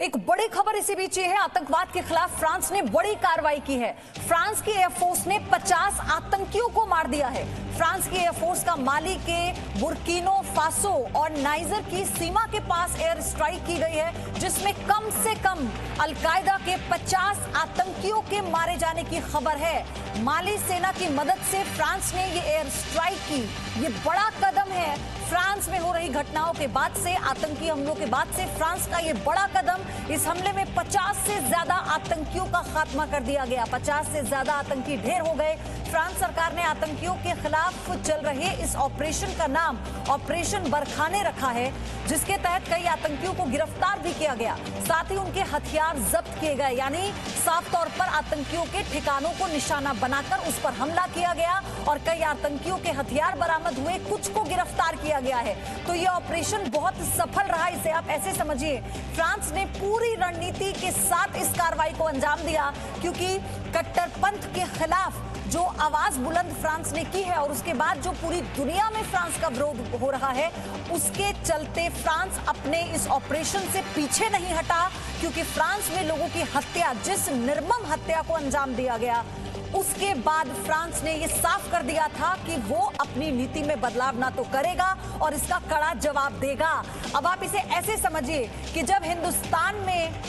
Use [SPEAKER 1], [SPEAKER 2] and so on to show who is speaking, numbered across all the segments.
[SPEAKER 1] एक बड़ी खबर इसी बीच ये है, आतंकवाद के खिलाफ फ्रांस ने बड़ी कार्रवाई की है। फ्रांस की एयरफोर्स ने 50 आतंकियों को मार दिया है। फ्रांस की एयरफोर्स का माली के बुर्किनो फासो और नाइजर की सीमा के पास एयर स्ट्राइक की गई है, जिसमें कम से कम अलकायदा के 50 आतंकियों के मारे जाने की खबर है। माली सेना की मदद से फ्रांस ने ये एयर स्ट्राइक की। ये बड़ा कदम है फ्रांस में हो रही घटनाओं के बाद से, आतंकी हमलों के बाद से फ्रांस का ये बड़ा कदम। इस हमले में 50 से ज्यादा आतंकियों का खात्मा कर दिया गया। 50 से ज्यादा आतंकी ढेर हो गए। फ्रांस सरकार ने आतंकियों के खिलाफ चल रहे इस ऑपरेशन का नाम ऑपरेशन बरखाने रखा है, जिसके तहत कई आतंकियों को गिरफ्तार भी किया गया। साथ ही उनके हथियार जब्त किए गए, यानी साफ तौर पर आतंकियों के ठिकानों को निशाना बनाकर उस पर हमला किया गया और कई आतंकियों के हथियार बरामद हुए, कुछ को गिरफ्तार किया गया है। तो ये ऑपरेशन बहुत सफल रहा। इसे आप ऐसे समझिए, फ्रांस ने पूरी रणनीति के साथ इस कार्रवाई को अंजाम दिया, क्योंकि कट्टरपंथ के खिलाफ जो आवाज बुलंद फ्रांस ने की है और उसके बाद जो पूरी दुनिया में फ्रांस का विरोध हो रहा है, उसके चलते फ्रांस अपने इस ऑपरेशन से पीछे नहीं हटा। क्योंकि फ्रांस में लोगों की हत्या, जिस निर्मम हत्या को अंजाम दिया गया, उसके बाद फ्रांस ने ये साफ कर दिया था कि वो अपनी नीति में बदलाव ना तो करेगा और इसका कड़ा जवाब देगा। अब आप इसे ऐसे समझिए कि जब हिंदुस्तान में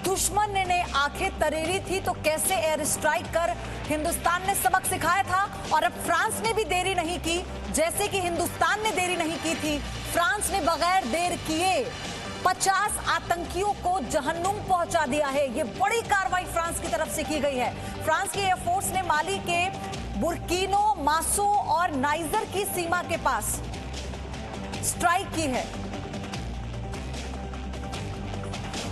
[SPEAKER 1] दुश्मन ने आंखें तरेरी थी तो कैसे एयर स्ट्राइक कर हिंदुस्तान ने सबक सिखाया था, और अब फ्रांस ने भी देरी नहीं की। जैसे कि हिंदुस्तान ने देरी नहीं की थी, फ्रांस ने बगैर देर किए 50 आतंकियों को जहन्नुम पहुंचा दिया है। ये बड़ी कार्रवाई फ्रांस की तरफ से की गई है। फ्रांस की एयरफोर्स ने माली के बुर्किनो मासो और नाइजर की सीमा के पास स्ट्राइक की है,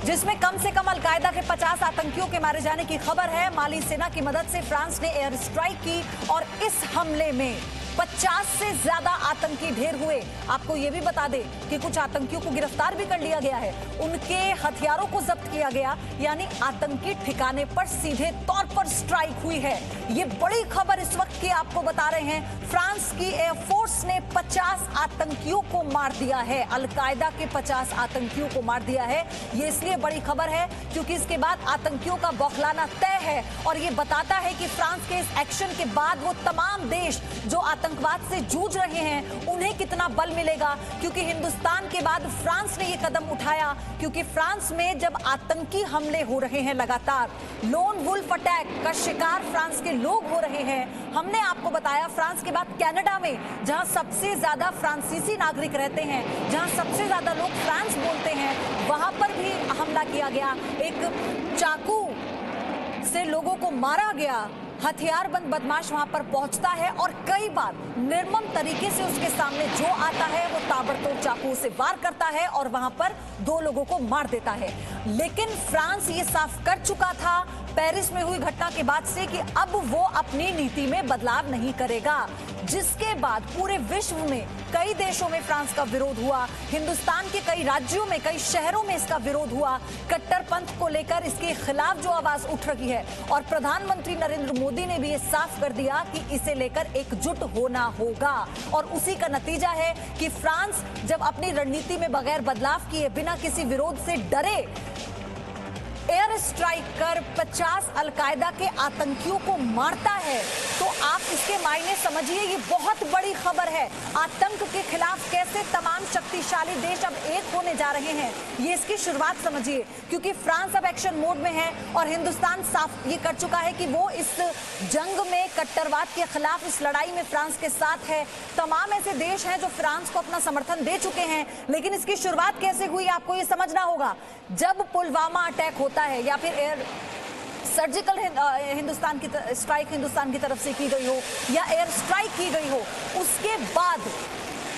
[SPEAKER 1] जिसमें कम से कम अलकायदा के 50 आतंकियों के मारे जाने की खबर है। माली सेना की मदद से फ्रांस ने एयर स्ट्राइक की और इस हमले में 50 से ज्यादा आतंकी ढेर हुए। आपको यह भी बता दें कि कुछ आतंकियों को गिरफ्तार भी कर लिया गया है, उनके हथियारों को जब्त किया गया, यानी आतंकी ठिकाने पर सीधे तौर पर स्ट्राइक हुई है। ये बड़ी खबर इस वक्त की आपको बता रहे हैं। फ्रांस की एयरफोर्स ने 50 आतंकियों को मार दिया है, अलकायदा के 50 आतंकियों को मार दिया है। ये इसलिए बड़ी खबर है क्योंकि इसके बाद आतंकियों का बौखलाना तय है, और ये बताता है कि फ्रांस के इस एक्शन के बाद वो तमाम देश जो आतंकवाद से जूझ रहे हैं उन्हें कितना बल मिलेगा। क्योंकि हिंदुस्तान के बाद फ्रांस ने ये कदम उठाया, क्योंकि फ्रांस में जब आतंकी हमले हो रहे हैं लगातार, लोन वुल्फ अटैक का शिकार फ्रांस के लोग हो रहे हैं। हमने आपको बताया फ्रांस के बाद कनाडा में, जहां सबसे ज्यादा फ्रांसीसी नागरिक रहते हैं, जहां सबसे ज्यादा लोग फ्रांस बोलते हैं, वहां पर भी हमला किया गया। एक चाकू से लोगों को मारा गया। हथियारबंद बदमाश वहां पर पहुंचता है और कई बार निर्मम तरीके से उसके सामने जो आता है वो ताबड़तोड़ चाकू से वार करता है और वहां पर 2 लोगों को मार देता है। लेकिन फ्रांस ये साफ कर चुका था पेरिस में हुई घटना के बाद से कि अब वो अपनी नीति में बदलाव नहीं करेगा, जिसके बाद पूरे विश्व में कई देशों में फ्रांस का विरोध हुआ। हिंदुस्तान के कई राज्यों में, कई शहरों में इसका विरोध हुआ। कट्टरपंथ को लेकर इसके खिलाफ जो आवाज उठ रही है, और प्रधानमंत्री नरेंद्र मोदी ने भी ये साफ कर दिया कि इसे लेकर एकजुट होना होगा। और उसी का नतीजा है कि फ्रांस जब अपनी रणनीति में बगैर बदलाव किए, बिना किसी विरोध से डरे एयर स्ट्राइक कर 50 अलकायदा के आतंकियों को मारता है, तो आप इसके मायने समझिए। ये बहुत बड़ी खबर है। आतंक के खिलाफ कैसे तमाम शक्तिशाली देश अब एक होने जा रहे हैं, ये इसकी शुरुआत समझिए। क्योंकि फ्रांस अब एक्शन मोड में है और हिंदुस्तान साफ ये कर चुका है कि वो इस जंग में, कट्टरवाद के खिलाफ इस लड़ाई में फ्रांस के साथ है। तमाम ऐसे देश हैं जो फ्रांस को अपना समर्थन दे चुके हैं, लेकिन इसकी शुरुआत कैसे हुई आपको ये समझना होगा। जब पुलवामा अटैक होता है या फिर एयर सर्जिकल हिंदुस्तान की स्ट्राइक हिंदुस्तान की तरफ से की गई हो या एयर स्ट्राइक की गई हो, उसके बाद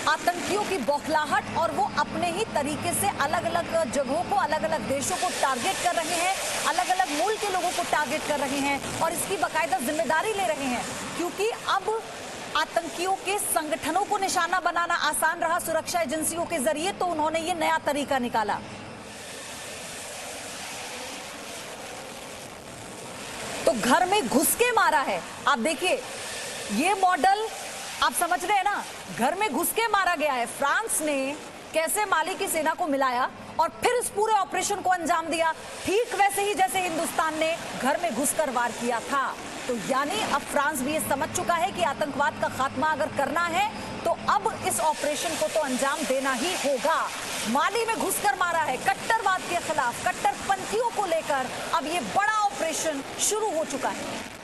[SPEAKER 1] आतंकियों की बौखलाहट और वो अपने ही तरीके से अलग अलग जगहों को, अलग अलग देशों को टारगेट कर रहे हैं, अलग अलग मूल के लोगों को टारगेट कर रहे हैं और इसकी बाकायदा जिम्मेदारी ले रहे हैं। क्योंकि अब आतंकियों के संगठनों को निशाना बनाना आसान रहा सुरक्षा एजेंसियों के जरिए, तो उन्होंने ये नया तरीका निकाला। तो घर में घुस के मारा है। आप देखिए, ये मॉडल आप समझ रहे हैं ना, घर में घुस के मारा गया है। फ्रांस ने कैसे माली की सेना को मिलाया और फिर इस पूरे ऑपरेशन को अंजाम दिया, ठीक वैसे ही जैसे हिंदुस्तान ने घर में घुसकर वार किया था। तो यानी अब फ्रांस भी ये समझ चुका है कि आतंकवाद का खात्मा अगर करना है तो अब इस ऑपरेशन को तो अंजाम देना ही होगा। माली में घुसकर मारा है, कट्टरवाद के खिलाफ, कट्टरपंथियों को लेकर अब ये बड़ा ऑपरेशन शुरू हो चुका है।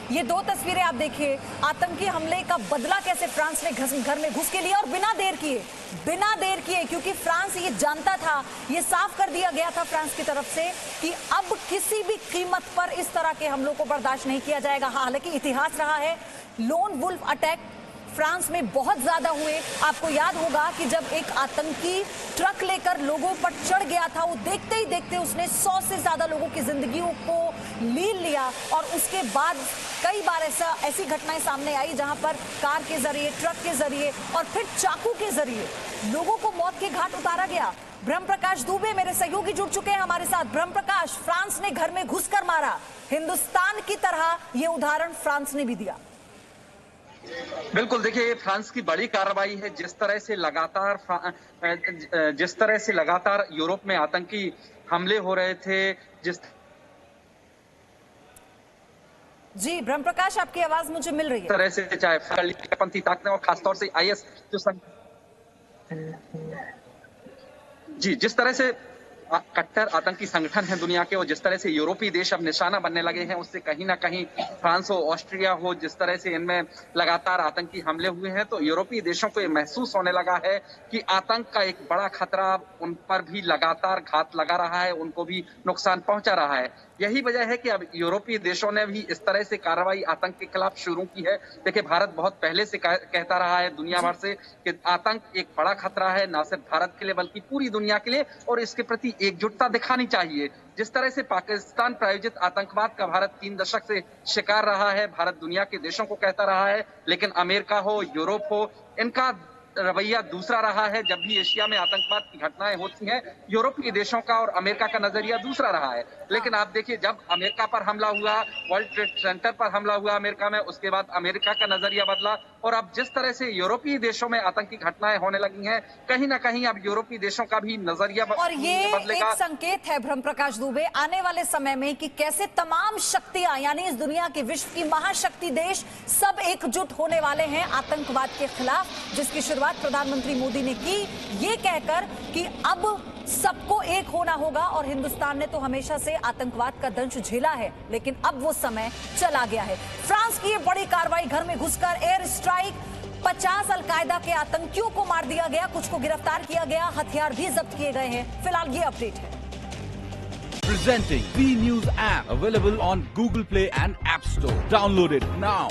[SPEAKER 1] ये दो तस्वीरें आप देखिए, आतंकी हमले का बदला कैसे फ्रांस ने घर में घुस के लिया और बिना देर किए, क्योंकि फ्रांस ये जानता था, ये साफ कर दिया गया था फ्रांस की तरफ से कि अब किसी भी कीमत पर इस तरह के हमलों को बर्दाश्त नहीं किया जाएगा। हालांकि इतिहास रहा है, लोन वुल्फ अटैक फ्रांस में बहुत ज्यादा हुए। आपको याद होगा कि जब एक आतंकी ट्रक लेकर लोगों पर चढ़ गया था, वो देखते ही देखते उसने 100 से ज्यादा लोगों की जिंदगियों को लील लिया और उसके बाद कई बार ऐसी घटनाएं सामने आई जहां पर कार के जरिए, ट्रक के जरिए और फिर चाकू के जरिए लोगों को मौत के घाट उतारा गया। ब्रह्म प्रकाश दुबे मेरे सहयोगी जुड़ चुके हैं हमारे साथ। ब्रह्म प्रकाश, फ्रांस ने घर में घुसकर मारा, हिंदुस्तान की तरह ये उदाहरण फ्रांस ने भी दिया।
[SPEAKER 2] बिल्कुल, देखिए फ्रांस की बड़ी कार्रवाई है। जिस तरह से लगातार यूरोप में आतंकी हमले हो रहे थे,
[SPEAKER 1] जी ब्रह्म प्रकाश, आपकी आवाज मुझे मिल रही है।
[SPEAKER 2] तरह से चाहे पंथी ताकतें और खासतौर से आईएस जिस तरह से कट्टर आतंकी संगठन है दुनिया के, और जिस तरह से यूरोपीय देश अब निशाना बनने लगे हैं, उससे कहीं ना कहीं फ्रांस हो, ऑस्ट्रिया हो, जिस तरह से इनमें लगातार आतंकी हमले हुए हैं, तो यूरोपीय देशों को ये महसूस होने लगा है कि आतंक का एक बड़ा खतरा उन पर भी लगातार घात लगा रहा है, उनको भी नुकसान पहुंचा रहा है। यही वजह है कि अब यूरोपीय देशों ने भी इस तरह से कार्रवाई आतंक के खिलाफ शुरू की है। देखिए, भारत बहुत पहले से कहता रहा है दुनिया भर से कि आतंक एक बड़ा खतरा है, ना सिर्फ भारत के लिए बल्कि पूरी दुनिया के लिए, और इसके प्रति एकजुटता दिखानी चाहिए। जिस तरह से पाकिस्तान प्रायोजित आतंकवाद का भारत 3 दशक से शिकार रहा है, भारत दुनिया के देशों को कहता रहा है, लेकिन अमेरिका हो, यूरोप हो, इनका रवैया दूसरा रहा है। जब भी एशिया में आतंकवाद की घटनाएं होती हैं, यूरोपीय देशों का और अमेरिका का नजरिया दूसरा रहा है। लेकिन आप देखिए, जब अमेरिका पर हमला हुआ, वर्ल्ड ट्रेड सेंटर पर हमला हुआ अमेरिका में, उसके बाद अमेरिका का नजरिया बदला, और अब जिस तरह से यूरोपीय देशों में आतंकी घटनाएं होने लगी हैं, कहीं ना कहीं अब यूरोपीय देशों का भी नजरिया
[SPEAKER 1] और ये एक संकेत है ब्रह्म प्रकाश दुबे आने वाले समय में कि कैसे तमाम शक्तियां, यानी इस दुनिया के विश्व की महाशक्ति देश सब एकजुट होने वाले हैं आतंकवाद के खिलाफ, जिसकी शुरुआत प्रधानमंत्री मोदी ने की ये कहकर कि अब सबको एक होना होगा। और हिंदुस्तान ने तो हमेशा से आतंकवाद का दंश झेला है, लेकिन अब वो समय चला गया है। फ्रांस की ये बड़ी कार्रवाई, घर में घुसकर एयर स्ट्राइक, 50 अलकायदा के आतंकियों को मार दिया गया, कुछ को गिरफ्तार किया गया, हथियार भी जब्त किए गए हैं। फिलहाल ये अपडेट है।
[SPEAKER 3] Presenting V News app, available on Google Play and App Store. Download it now.